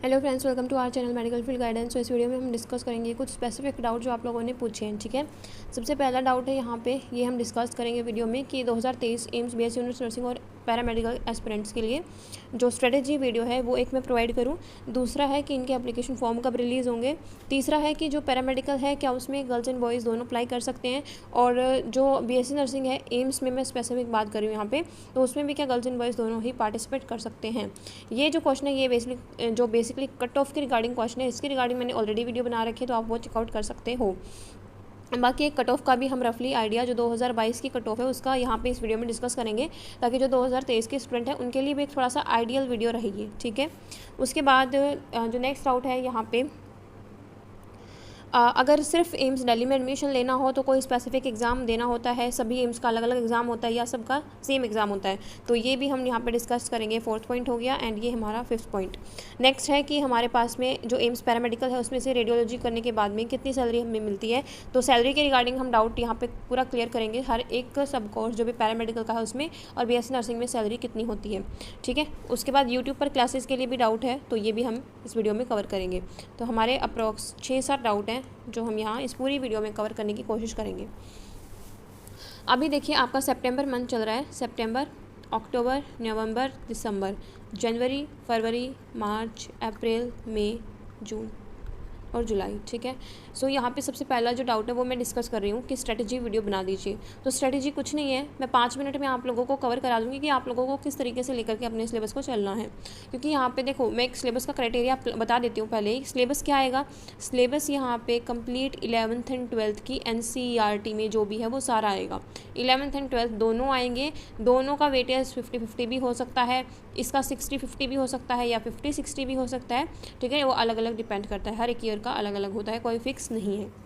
Hello friends, welcome to our channel medical field guidance. तो इस video में हम डिस्कस करेंगे कुछ स्पेसिफिक डाउट जो आप लोगों ने पूछे हैं। ठीक है, सबसे पहला डाउट है यहाँ पे, ये हम डिस्कस करेंगे वीडियो में कि 2023 एम्स बीएससी यूनिट नर्सिंग और पैरामेडिकल एस्पिरेंट्स के लिए जो स्ट्रेटेजी वीडियो है वो एक मैं प्रोवाइड करूँ। दूसरा है कि इनके एप्लीकेशन फॉर्म कब रिलीज़ होंगे। तीसरा है कि जो पैरामेडिकल है क्या उसमें गर्ल्स एंड बॉयज़ दोनों अप्लाई कर सकते हैं। और जो बीएससी नर्सिंग है एम्स में मैं स्पेसिफिक बात कर रही हूँ यहाँ पे, तो उसमें भी क्या गर्ल्स एंड बॉयज़ दोनों ही पार्टिसिपेट कर सकते हैं। ये जो क्वेश्चन है ये बेसिकली कट ऑफ के रिगार्डिंग क्वेश्चन है। इसके रिगार्डिंग मैंने ऑलरेडी वीडियो बना रखी है, तो आप वो चेकआउट कर सकते हो। बाकी एक कट ऑफ का भी हम रफली आइडिया जो 2022 की कट ऑफ है उसका यहाँ पे इस वीडियो में डिस्कस करेंगे, ताकि जो 2023 के स्टूडेंट हैं उनके लिए भी एक थोड़ा सा आइडियल वीडियो रहेगी। ठीक है, उसके बाद जो नेक्स्ट डाउट है यहाँ पे, अगर सिर्फ एम्स दिल्ली में एडमिशन लेना हो तो कोई स्पेसिफिक एग्ज़ाम देना होता है, सभी एम्स का अलग अलग एग्ज़ाम होता है या सबका सेम एग्ज़ाम होता है, तो ये भी हम यहाँ पे डिस्कस करेंगे। 4th पॉइंट हो गया एंड ये हमारा 5th पॉइंट। नेक्स्ट है कि हमारे पास में जो एम्स पैरामेडिकल है उसमें से रेडियोलॉजी करने के बाद में कितनी सैलरी हमें मिलती है, तो सैलरी के रिगार्डिंग हम डाउट यहाँ पर पूरा क्लियर करेंगे। हर एक सब कोर्स जो भी पैरामेडिकल का है उसमें और बीएससी नर्सिंग में सैलरी कितनी होती है। ठीक है, उसके बाद यूट्यूब पर क्लासेस के लिए भी डाउट है, तो ये भी हम इस वीडियो में कवर करेंगे। तो हमारे अप्रॉक्स 6-7 डाउट हैं जो हम यहाँ इस पूरी वीडियो में कवर करने की कोशिश करेंगे। अभी देखिए आपका सितंबर मंथ चल रहा है। सितंबर, अक्टूबर, नवंबर, दिसंबर, जनवरी, फरवरी, मार्च, अप्रैल, मई, जून और जुलाई। ठीक है, सो यहाँ पे सबसे पहला जो डाउट है वो मैं डिस्कस कर रही हूँ कि स्ट्रेटजी वीडियो बना दीजिए। तो स्ट्रेटजी कुछ नहीं है, मैं 5 मिनट में आप लोगों को कवर करा दूँगी कि आप लोगों को किस तरीके से लेकर के अपने सिलेबस को चलना है। क्योंकि यहाँ पे देखो, मैं एक सिलेबस का क्राइटेरिया बता देती हूँ पहले ही। सिलेबस क्या आएगा, सिलेबस यहाँ पे कंप्लीट 11th एंड 12th की NCERT में जो भी है वो सारा आएगा। 11th एंड 12th दोनों आएंगे, दोनों का वेटेज 50-50 भी हो सकता है, इसका 60-50 भी हो सकता है या 50-60 भी हो सकता है। ठीक है, वो अलग अलग डिपेंड करता है, हर एक ईयर का अलग अलग होता है, कोई फिक्स नहीं है।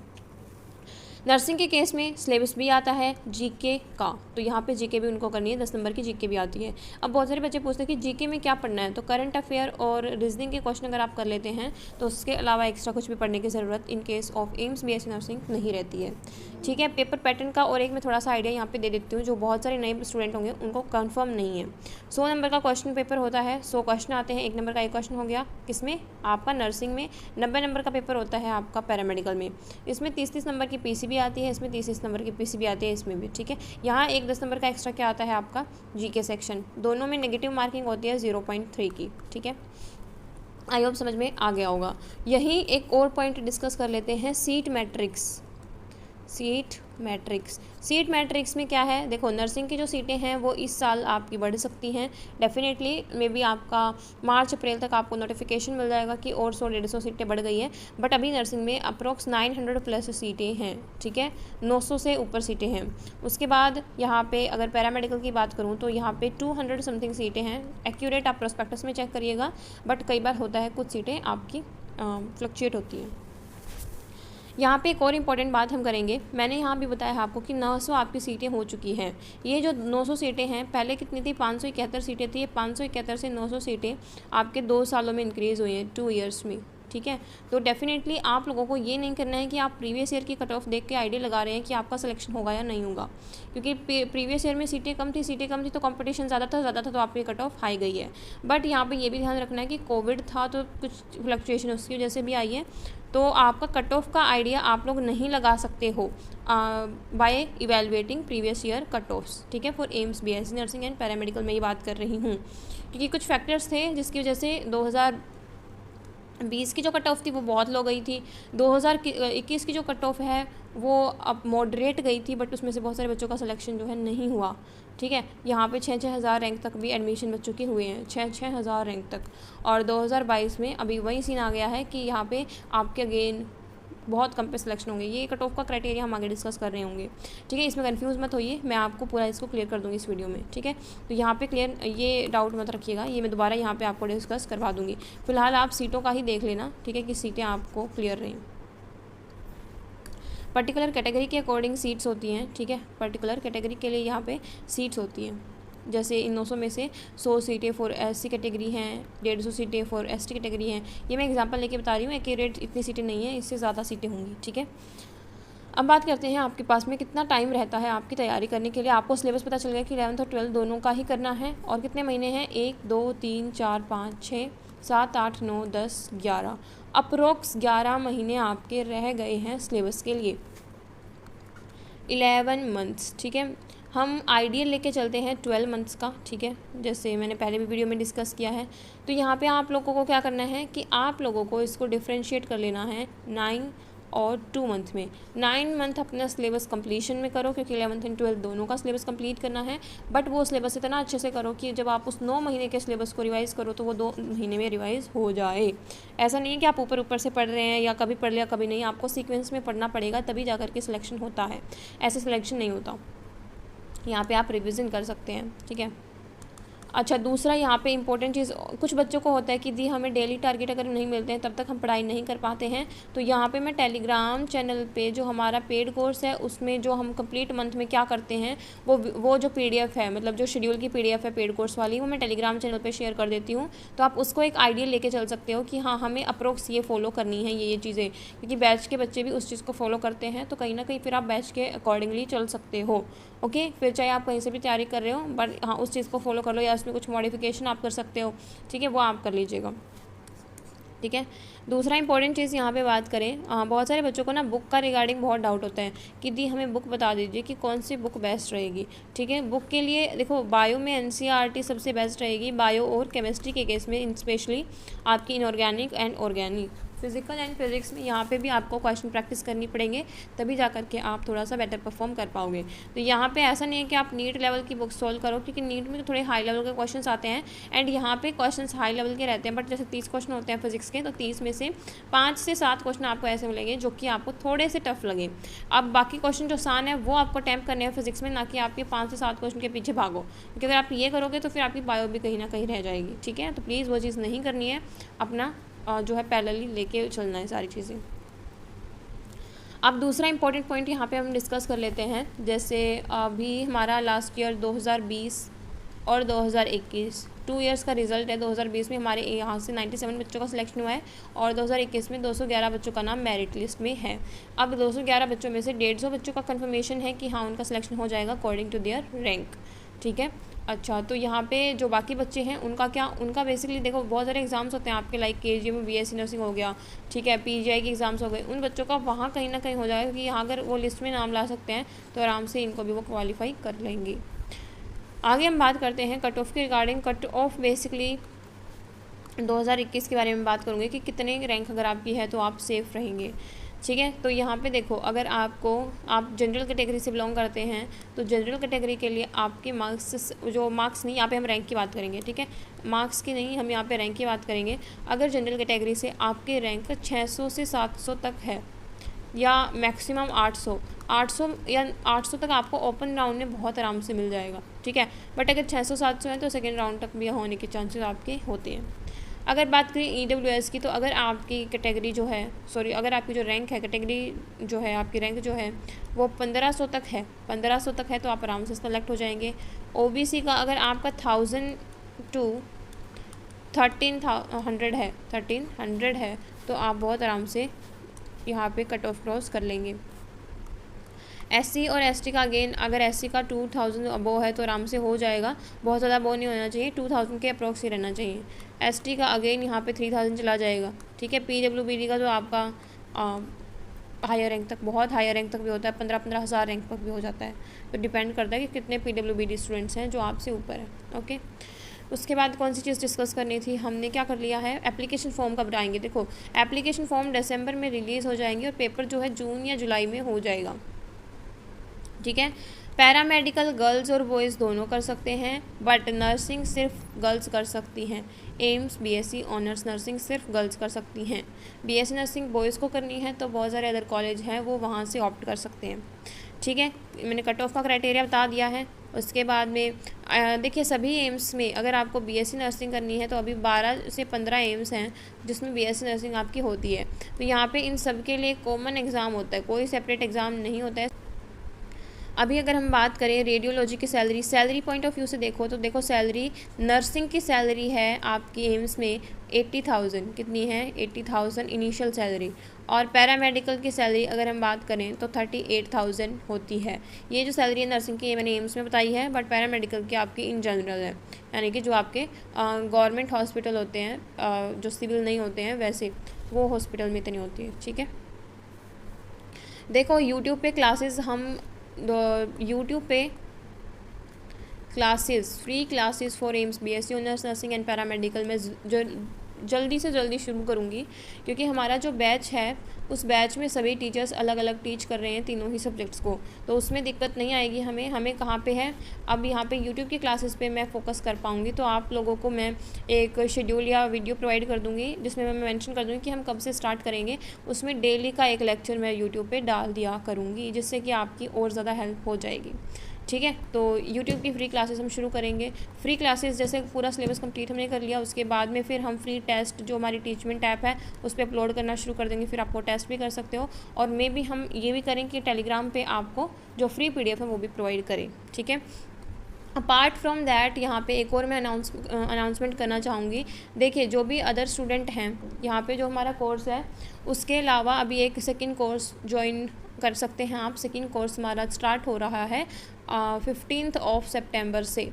नर्सिंग के केस में सिलेबस भी आता है जीके का, तो यहाँ पे जीके भी उनको करनी है, 10 नंबर की जीके भी आती है। अब बहुत सारे बच्चे पूछते हैं कि जीके में क्या पढ़ना है, तो करंट अफेयर और रीजनिंग के क्वेश्चन अगर आप कर लेते हैं तो उसके अलावा एक्स्ट्रा कुछ भी पढ़ने की ज़रूरत in case of AIIMS BSc nursing नहीं रहती है। ठीक है, पेपर पैटर्न का और एक मैं थोड़ा सा आइडिया यहाँ पे दे देती हूँ, जो बहुत सारे नए स्टूडेंट होंगे उनको कन्फर्म नहीं है। 100 नंबर का क्वेश्चन पेपर होता है, 100 क्वेश्चन आते हैं। 1 नंबर का एक क्वेश्चन हो गया किसमें, आपका नर्सिंग में। 90 नंबर का पेपर होता है आपका पैरामेडिकल में। इसमें 30-30 नंबर की पीसीबी आती है, इसमें 30 नंबर की पीसीबी आती है इसमें भी। ठीक है, यहाँ एक 10 नंबर का एक्स्ट्रा क्या आता है आपका जीके सेक्शन। दोनों में नेगेटिव मार्किंग होती है 0.3 की। ठीक है, आई होप समझ में आ गया होगा। यही एक और पॉइंट डिस्कस कर लेते हैं, सीट मैट्रिक्स में क्या है, देखो नर्सिंग की जो सीटें हैं वो इस साल आपकी बढ़ सकती हैं डेफिनेटली। मे बी आपका मार्च अप्रैल तक आपको नोटिफिकेशन मिल जाएगा कि और 100-150 सीटें बढ़ गई हैं, बट अभी नर्सिंग में अप्रॉक्स 900 प्लस सीटें हैं। ठीक है, 900 से ऊपर सीटें हैं। उसके बाद यहाँ पे अगर पैरामेडिकल की बात करूँ तो यहाँ पे 200 समथिंग सीटें हैं। एक्यूरेट आप प्रोस्पेक्टस में चेक करिएगा, बट कई बार होता है कुछ सीटें आपकी फ्लक्चुएट होती हैं। यहाँ पे एक और इम्पॉर्टेंट बात हम करेंगे, मैंने यहाँ भी बताया आपको कि 900 आपकी सीटें हो चुकी हैं। ये जो 900 सीटें हैं, पहले कितनी थी, 571 सीटें थी। 571 से 900 सीटें आपके 2 सालों में इंक्रीज़ हुई हैं, 2 ईयर्स में। ठीक है, तो डेफिनेटली आप लोगों को ये नहीं करना है कि आप प्रीवियस ईयर की कट ऑफ देख के आइडिया लगा रहे हैं कि आपका सिलेक्शन होगा या नहीं होगा, क्योंकि प्रीवियस ईयर में सीटें कम थी तो कंपटीशन ज़्यादा था तो आपकी कट ऑफ हाई गई है। बट यहाँ पे ये भी ध्यान रखना है कि कोविड था तो कुछ फ्लक्चुएशन उसकी वजह से भी आई है, तो आपका कट ऑफ का आइडिया आप लोग नहीं लगा सकते हो by evaluating previous year cut offs. ठीक है, for AIIMS BSc nursing and paramedical में ये बात कर रही हूँ, क्योंकि कुछ फैक्टर्स थे जिसकी वजह से 2020 की जो कट ऑफ थी वो बहुत लो गई थी। 2021 की जो कट ऑफ है वो अब मॉडरेट गई थी, बट उसमें से बहुत सारे बच्चों का सिलेक्शन जो है नहीं हुआ। ठीक है, यहाँ पे 6-6 हज़ार रैंक तक भी एडमिशन बच्चों के हुए हैं, 6-6 हज़ार रैंक तक। और 2022 में अभी वही सीन आ गया है कि यहाँ पे आपके अगेन बहुत कम पे सिलेक्शन होंगे। ये कट ऑफ का क्राइटेरिया हम आगे डिस्कस कर रहे होंगे। ठीक है, इसमें कंफ्यूज मत होइए, मैं आपको पूरा इसको क्लियर कर दूँगी इस वीडियो में। ठीक है, तो यहाँ पे क्लियर ये डाउट मत रखिएगा, ये मैं दोबारा यहाँ पे आपको डिस्कस करवा दूँगी। फिलहाल आप सीटों का ही देख लेना, ठीक है, कि सीटें आपको क्लियर रहें। पर्टिकुलर कैटेगरी के अकॉर्डिंग सीट्स होती हैं। ठीक है, पर्टिकुलर कैटेगरी के लिए यहाँ पे सीट्स होती हैं, जैसे इन 900 में से 100 सीटें फॉर SC कैटेगरी हैं, 150 सीटें फॉर ST कैटेगरी हैं। ये मैं एग्जांपल लेके बता रही हूँ, एक्यूरेट इतनी सीटें नहीं है, इससे ज़्यादा सीटें होंगी। ठीक है, अब बात करते हैं आपके पास में कितना टाइम रहता है आपकी तैयारी करने के लिए। आपको सिलेबस पता चल गया कि 11th और 12th दोनों का ही करना है, और कितने महीने हैं, 1, 2, 3, 4, 5, 6, 7, 8, 9, 10, 11 अप्रोक्स 11 महीने आपके रह गए हैं सिलेबस के लिए। 11 मंथ्स, ठीक है। हम आइडियल लेके चलते हैं 12 मंथ्स का, ठीक है, जैसे मैंने पहले भी वीडियो में डिस्कस किया है। तो यहाँ पे आप लोगों को क्या करना है कि आप लोगों को इसको डिफ्रेंशिएट कर लेना है 9 और 2 मंथ में। 9 मंथ अपना सिलेबस कंप्लीशन में करो, क्योंकि 11th एंड 12th दोनों का सिलेबस कंप्लीट करना है। बट वो सिलेबस इतना अच्छे से करो कि जब आप उस 9 महीने के सिलेबस को रिवाइज़ करो तो वो 2 महीने में रिवाइज़ हो जाए। ऐसा नहीं है कि आप ऊपर ऊपर से पढ़ रहे हैं या कभी पढ़ लिया कभी नहीं, आपको सीक्वेंस में पढ़ना पड़ेगा तभी जा कर के सिलेक्शन होता है, ऐसे सिलेक्शन नहीं होता। यहाँ पे आप रिविज़न कर सकते हैं, ठीक है। अच्छा, दूसरा यहाँ पे इंपॉर्टेंट चीज़, कुछ बच्चों को होता है कि दी हमें डेली टारगेट अगर नहीं मिलते हैं तब तक हम पढ़ाई नहीं कर पाते हैं। तो यहाँ पे मैं टेलीग्राम चैनल पे जो हमारा पेड कोर्स है उसमें जो हम कंप्लीट मंथ में क्या करते हैं वो जो PDF है, मतलब जो शेड्यूल की PDF है पेड कोर्स वाली, वो मैं टेलीग्राम चैनल पर शेयर कर देती हूँ। तो आप उसको एक आइडिया लेके चल सकते हो कि हाँ हमें अप्रोक्स ये फॉलो करनी है ये चीज़ें, क्योंकि बैच के बच्चे भी उस चीज़ को फॉलो करते हैं। तो कहीं ना कहीं फिर आप बैच के अकॉर्डिंगली चल सकते हो। ओके, फिर चाहे आप कहीं से भी तैयारी कर रहे हो बट हाँ उस चीज़ को फॉलो कर लो, या उसमें कुछ मॉडिफिकेशन आप कर सकते हो, ठीक है, वो आप कर लीजिएगा, ठीक है। दूसरा इंपॉर्टेंट चीज़ यहाँ पे बात करें, बहुत सारे बच्चों को ना बुक का रिगार्डिंग बहुत डाउट होता है कि दी हमें बुक बता दीजिए कि कौन सी बुक बेस्ट रहेगी, ठीक है। बुक के लिए देखो, बायो में NCERT सबसे बेस्ट रहेगी, बायो और केमिस्ट्री के केस में स्पेशली आपकी inorganic and organic. Physical and physics में यहाँ पे भी आपको क्वेश्चन प्रैक्टिस करनी पड़ेंगे, तभी जा कर के आप थोड़ा सा बेटर परफॉर्म कर पाओगे। तो यहाँ पे ऐसा नहीं है कि आप नीट लेवल की बुक सॉल्व करो, क्योंकि नीट में थोड़े हाई लेवल के क्वेश्चंस आते हैं एंड यहाँ पे क्वेश्चंस हाई लेवल के रहते हैं। बट जैसे 30 क्वेश्चन होते हैं फिजिक्स के, तो 30 में से 5 से 7 क्वेश्चन आपको ऐसे मिलेंगे जो कि आपको थोड़े से टफ लगे। अब बाकी क्वेश्चन जो आसान है वो आपको अटैम्प्ट करने हैं फिजिक्स में, ना कि आपके 5 से 7 क्वेश्चन के पीछे भागो, क्योंकि अगर आप ये करोगे तो फिर आपकी बायो भी कहीं ना कहीं रह जाएगी, ठीक है। तो प्लीज़ वो चीज़ नहीं करनी है, अपना जो है पैरेलली लेके चलना है सारी चीज़ें। अब दूसरा इंपॉर्टेंट पॉइंट यहाँ पे हम डिस्कस कर लेते हैं, जैसे अभी हमारा लास्ट ईयर 2020 और 2021 2 इयर्स का रिजल्ट है। 2020 में हमारे यहाँ से 97 बच्चों का सिलेक्शन हुआ है और 2021 में 211 बच्चों का नाम मेरिट लिस्ट में है। अब 211 बच्चों में से 150 बच्चों का कंफर्मेशन है कि हाँ उनका सिलेक्शन हो जाएगा अकॉर्डिंग टू देयर रैंक, ठीक है। अच्छा, तो यहाँ पे जो बाकी बच्चे हैं उनका क्या, उनका बेसिकली देखो बहुत सारे एग्जाम्स होते हैं आपके, लाइक KGM में BSc नर्सिंग हो गया, ठीक है, PGI के एग्ज़ाम्स हो गए, उन बच्चों का वहाँ कहीं ना कहीं हो जाएगा, क्योंकि यहाँ अगर वो लिस्ट में नाम ला सकते हैं तो आराम से इनको भी वो क्वालिफाई कर लेंगे। आगे हम बात करते हैं कट ऑफ के रिगार्डिंग। कट ऑफ बेसिकली 2021 के बारे में बात करूँगी कि कितने रैंक अगर आपकी है तो आप सेफ़ रहेंगे, ठीक है। तो यहाँ पे देखो, अगर आप जनरल कैटेगरी से बिलोंग करते हैं तो जनरल कैटेगरी के लिए आपके मार्क्स नहीं, यहाँ पे हम रैंक की बात करेंगे, ठीक है, मार्क्स की नहीं, हम यहाँ पे रैंक की बात करेंगे। अगर जनरल कैटेगरी से आपके रैंक 600 से 700 तक है या मैक्सिमम 800 या 800 तक आपको ओपन राउंड में बहुत आराम से मिल जाएगा, ठीक है। बट अगर 600-700 है तो सेकेंड राउंड तक भी होने के चांसेस आपके होते हैं। अगर बात करें EWS की, तो अगर आपकी कैटेगरी जो है, अगर आपकी जो रैंक है, कैटेगरी जो है, आपकी रैंक जो है वो 1500 तक है, 1500 तक है तो आप आराम से सेलेक्ट हो जाएंगे। OBC का अगर आपका 1000 to 1300 है तो आप बहुत आराम से यहाँ पे कट ऑफ क्रॉस कर लेंगे। SC और ST का अगेन, अगर SC का 2000 अबोव है तो आराम से हो जाएगा, बहुत ज़्यादा अबोव नहीं होना चाहिए, 2000 के अप्रोक्स ही रहना चाहिए। ST का अगेन यहाँ पे 3000 चला जाएगा, ठीक है। PWBD का जो आपका हायर रैंक तक, बहुत हायर रैंक तक भी होता है, 15-15 हज़ार रैंक तक भी हो जाता है, तो डिपेंड करता है कि कितने PWBD स्टूडेंट्स हैं जो आपसे ऊपर है, ओके। उसके बाद कौन सी चीज़ डिस्कस करनी थी, हमने क्या कर लिया है, एप्लीकेशन फॉर्म कब आएंगे। देखो, एप्लीकेशन फॉर्म दिसंबर में रिलीज़ हो जाएंगे और पेपर जो है जून या जुलाई में हो जाएगा, ठीक है। पैरामेडिकल गर्ल्स और बॉयज़ दोनों कर सकते हैं, बट नर्सिंग सिर्फ गर्ल्स कर सकती हैं। एम्स BSc ऑनर्स नर्सिंग सिर्फ गर्ल्स कर सकती हैं। BSc नर्सिंग बॉयज़ को करनी है तो बहुत सारे अदर कॉलेज हैं वो वहाँ से ऑप्ट कर सकते हैं, ठीक है। मैंने कट ऑफ का क्राइटेरिया बता दिया है। उसके बाद में देखिए, सभी एम्स में अगर आपको BSc नर्सिंग करनी है तो अभी 12 से 15 एम्स हैं जिसमें BSc नर्सिंग आपकी होती है। तो यहाँ पे इन सब के लिए कॉमन एग्ज़ाम होता है, कोई सेपरेट एग्ज़ाम नहीं होता है। अभी अगर हम बात करें रेडियोलॉजी की सैलरी पॉइंट ऑफ व्यू से देखो तो देखो सैलरी, नर्सिंग की सैलरी है आपकी एम्स में 80,000, कितनी है 80,000 इनिशियल सैलरी। और पैरामेडिकल की सैलरी अगर हम बात करें तो 38,000 होती है। ये जो सैलरी है नर्सिंग की, ये मैंने एम्स में बताई है, बट पैरामेडिकल की आपकी इन जनरल है, यानी कि जो आपके गवर्नमेंट हॉस्पिटल होते हैं, जो सिविल नहीं होते हैं वैसे, वो हॉस्पिटल में इतनी होती है। ठीक है, देखो यूट्यूब पे क्लासेस यूट्यूब पे free classes for AIIMS BSc honours nursing and paramedical में जो जल्दी से जल्दी शुरू करूँगी, क्योंकि हमारा जो बैच है उस बैच में सभी टीचर्स अलग अलग टीच कर रहे हैं तीनों ही सब्जेक्ट्स को, तो उसमें दिक्कत नहीं आएगी हमें कहाँ पे है, अब यहाँ पे यूट्यूब की क्लासेस पे मैं फोकस कर पाऊँगी। तो आप लोगों को मैं एक शेड्यूल या वीडियो प्रोवाइड कर दूँगी, जिसमें मैं मेंशन कर दूँगी कि हम कब से स्टार्ट करेंगे। उसमें डेली का एक लेक्चर मैं यूट्यूब पर डाल दिया करूँगी, जिससे कि आपकी और ज़्यादा हेल्प हो जाएगी। ठीक है, तो यूट्यूब की फ्री क्लासेस हम शुरू करेंगे। फ्री क्लासेस जैसे पूरा सिलेबस कंप्लीट हमने कर लिया, उसके बाद में फिर हम फ्री टेस्ट जो हमारी टीचमेंट ऐप है उस पर अपलोड करना शुरू कर देंगे, फिर आपको टेस्ट भी कर सकते हो। और मे भी हम ये भी करें कि टेलीग्राम पे आपको जो फ्री PDF है वो भी प्रोवाइड करें। ठीक है, अपार्ट फ्रॉम दैट यहाँ पे एक और मैं अनाउंसमेंट करना चाहूँगी। देखिए, जो भी अदर स्टूडेंट हैं यहाँ पे, जो हमारा कोर्स है उसके अलावा अभी एक सेकंड कोर्स ज्वाइन कर सकते हैं आप। सेकंड कोर्स हमारा स्टार्ट हो रहा है 15 सितंबर से।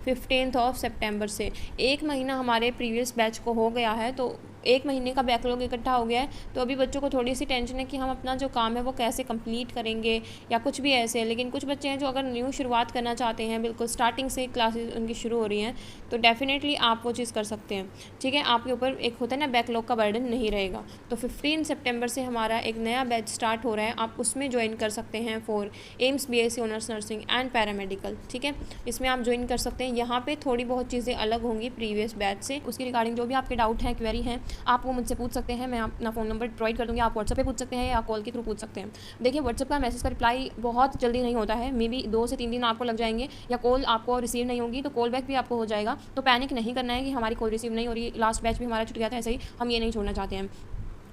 15 सितंबर से 1 महीना हमारे प्रीवियस बैच को हो गया है, तो 1 महीने का बैकलॉग इकट्ठा हो गया है। तो अभी बच्चों को थोड़ी सी टेंशन है कि हम अपना जो काम है वो कैसे कंप्लीट करेंगे या कुछ भी ऐसे है। लेकिन कुछ बच्चे हैं जो अगर न्यू शुरुआत करना चाहते हैं, बिल्कुल स्टार्टिंग से क्लासेस उनकी शुरू हो रही हैं, तो डेफिनेटली आप वो चीज़ कर सकते हैं। ठीक है, आपके ऊपर एक होता है ना बैकलॉग का बर्डन नहीं रहेगा। तो 15 सितंबर से हमारा एक नया बैच स्टार्ट हो रहा है, आप उसमें ज्वाइन कर सकते हैं for AIIMS BSc honours nursing and paramedical. ठीक है, इसमें आप ज्वाइन कर सकते हैं। यहाँ पे थोड़ी बहुत चीज़ें अलग होंगी प्रीवियस बैच से, उसकी रिगार्डिंग जो भी आपके डाउट हैं, क्वेरी हैं, आप वो मुझसे पूछ सकते हैं। मैं अपना फ़ोन नंबर प्रोवाइड कर दूँगी, आप व्हाट्सएप पे पूछ सकते हैं या कॉल के थ्रू पूछ सकते हैं। देखिए, व्हाट्सएप का मैसेज का रिप्लाई बहुत जल्दी नहीं होता है, मे बी 2 से 3 दिन आपको लग जाएंगे, या कॉल आपको रिसीव नहीं होगी तो कॉल बैक भी आपको हो जाएगा। तो पैनिक नहीं करना है कि हमारी कॉल रिसीव नहीं हो रही, लास्ट बैच भी हमारा छूट गया था, ऐसे ही हम ये नहीं छोड़ना चाहते हैं।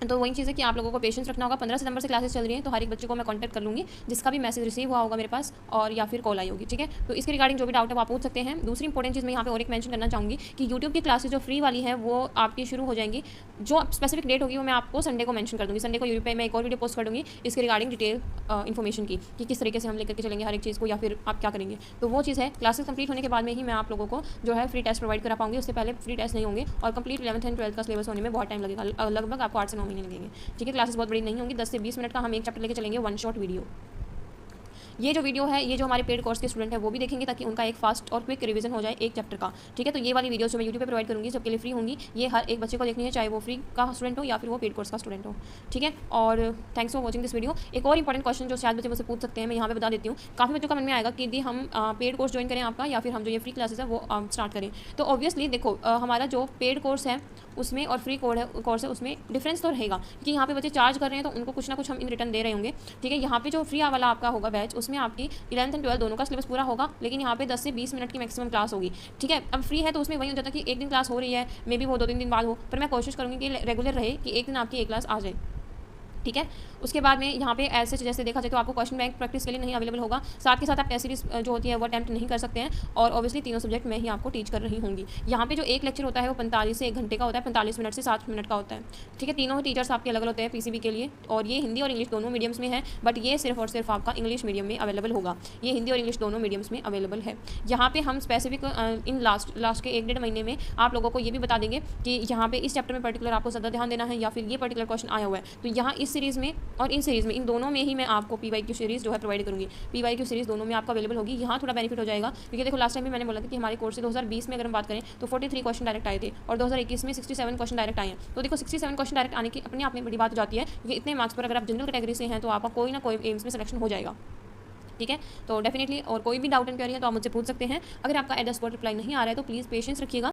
तो वही चीज़ है कि आप लोगों को पेशेंस रखना होगा। 15 सितंबर से क्लासेस चल रही हैं, तो हर एक बच्चे को मैं कांटेक्ट कर लूँगी जिसका भी मैसेज रिसीव हुआ होगा मेरे पास, और या फिर कॉल आई होगी। ठीक है, तो इसके रिगार्डिंग जो भी डाउट है वो आप पूछ सकते हैं। दूसरी इंपॉर्टेंट चीज़ मैं यहाँ पे और एक मेंशन करना चाहूँगी कि यूट्यूब की क्लासेस जो फ्री वाली है वो आपकी शुरू हो जाएंगी। जो स्पेसिफिक डेट होगी वो मैं आपको संडे को मेंशन कर दूँगी। संडे को यूट्यूब पे मैं एक और वीडियो पोस्ट कर दूँगी इसके रिगार्डिंग डिटेल इन्फॉर्मेशन की, कि किस तरीके से हम लेकर के चलेंगे हर एक चीज़ को, या फिर आप क्या करेंगे। तो वो चीज़ है, क्लासेस कंप्लीट होने के बाद में ही मैं आप लोगों को जो है फ्री टेस्ट प्रोवाइड करा पाऊँगी। उससे पहले फ्री टेस्ट नहीं होंगे, और कंप्लीट 11th एंड 12th का सिलेबस होने में बहुत टाइम लगेगा, लगभग आपको 8 से 9 महीने लगेंगे। ठीक है, क्लासेस बहुत बड़ी नहीं होंगी, 10 से 20 मिनट का हम एक चैप्टर लेके चलेंगे, 1 शॉट वीडियो। ये जो वीडियो है, ये जो हमारे पेड कोर्स के स्टूडेंट है वो भी देखेंगे, ताकि उनका एक फास्ट और क्विक रिवीजन हो जाए एक चैप्टर का। ठीक है, तो ये वाली वीडियो जो मैं यूट्यूब पे प्रोवाइड करूँगी सबके लिए फ्री होंगी, ये हर एक बच्चे को देखनी है, चाहे वो फ्री का स्टूडेंट हो या फिर वो पेड कोर्स का स्टूडेंट हो। ठीक है, और thanks for watching this video. एक और इंपॉर्टेंट क्वेश्चन जो शायद बच्चे मुझसे पूछ सकते हैं, मैं यहाँ पे बता देती हूँ। काफ़ी बच्चों का मन में आएगा कि यदि हम पेड कोर्स ज्वाइन करें आपका, या फिर हम जो ये फ्री क्लासेस है वो स्टार्ट करें। तो ऑब्वियसली देखो, हमारा जो पेड कोर्स है उसमें और फ्री कोर्स है उसमें डिफरेंस तो रहेगा, क्योंकि यहाँ पे बच्चे चार्ज कर रहे हैं तो उनको कुछ ना कुछ हम इन रिटर्न दे रहे होंगे। ठीक है, यहाँ पे जो फ्री वाला आपका होगा बैच, उसमें आपकी 11th एंड 12th दोनों का सिलेबस पूरा होगा, लेकिन यहाँ पे 10 से 20 मिनट की मैक्सिमम क्लास होगी। ठीक है, अब फ्री है तो उसमें वही हो जाता है कि एक दिन क्लास हो रही है, मे बी वो 2-3 दिन बाद हो, पर मैं कोशिश करूँगी कि रेगुलर रहे, कि एक दिन आपकी एक क्लास आ जाए। ठीक है, उसके बाद में यहाँ पे ऐसे जैसे देखा जाए तो आपको क्वेश्चन बैंक प्रैक्टिस के लिए नहीं अवेलेबल होगा, साथ के साथ आप टेस्ट सीरीज जो होती है वो अटैम्प्ट नहीं कर सकते हैं, और ऑब्वियसली तीनों सब्जेक्ट मैं ही आपको टीच कर रही होंगी। यहाँ पे जो एक लेक्चर होता है वो 45 से 1 घंटे का होता है, 45 मिनट से 60 मिनट का होता है। ठीक है, तीनों टीचर्स आपके अलग अलग होते हैं PCB के लिए, और ये हिंदी और इंग्लिश दोनों मीडियम्स में है, बट ये सिर्फ और सिर्फ आपका इंग्लिश मीडियम में अवेलेबल होगा। ये हिंदी और इंग्लिश दोनों मीडियम्स में अवेलेबल है। यहाँ पे हम स्पेसिफिक इन लास्ट के 1-1.5 महीने में आप लोगों को ये भी बता देंगे कि यहाँ पे इस चैप्टर में पर्टिकुलर आपको ज़्यादा ध्यान देना है, या फिर ये पर्टिकुलर क्वेश्चन आया हुआ है, तो यहाँ इस सीरीज़ में और इन सीरीज़ में, इन दोनों में ही मैं आपको PYQ सीरीज़ जो है प्रोवाइड करूँगी। PYQ सीरीज़ दोनों में आपको अवेलेबल होगी। यहाँ थोड़ा बेनिफिट हो जाएगा, क्योंकि देखो लास्ट टाइम भी मैंने बोला था कि हमारे कोर्स से 2020 में अगर हम बात करें तो 43 क्वेश्चन डायरेक्ट आए थे, और 2021 में 67 क्वेश्चन डायरेक्ट आए हैं। तो देखो 67 क्वेश्चन डायरेक्ट आने की अपने आप में बड़ी बात हो जाती है, क्योंकि इतने मार्क्स पर अगर आप जनरल कैटेगरी से हैं तो आपका कोई ना कोई एम्स में सिलेक्शन हो जाएगा। ठीक है, तो डेफिनेटली, और कोई भी डाउट एंड क्वेरी है तो आप मुझसे पूछ सकते हैं। अगर आपका एट द स्पॉट रिप्लाई नहीं आ रहा है तो प्लीज़ पेशेंस रखिएगा।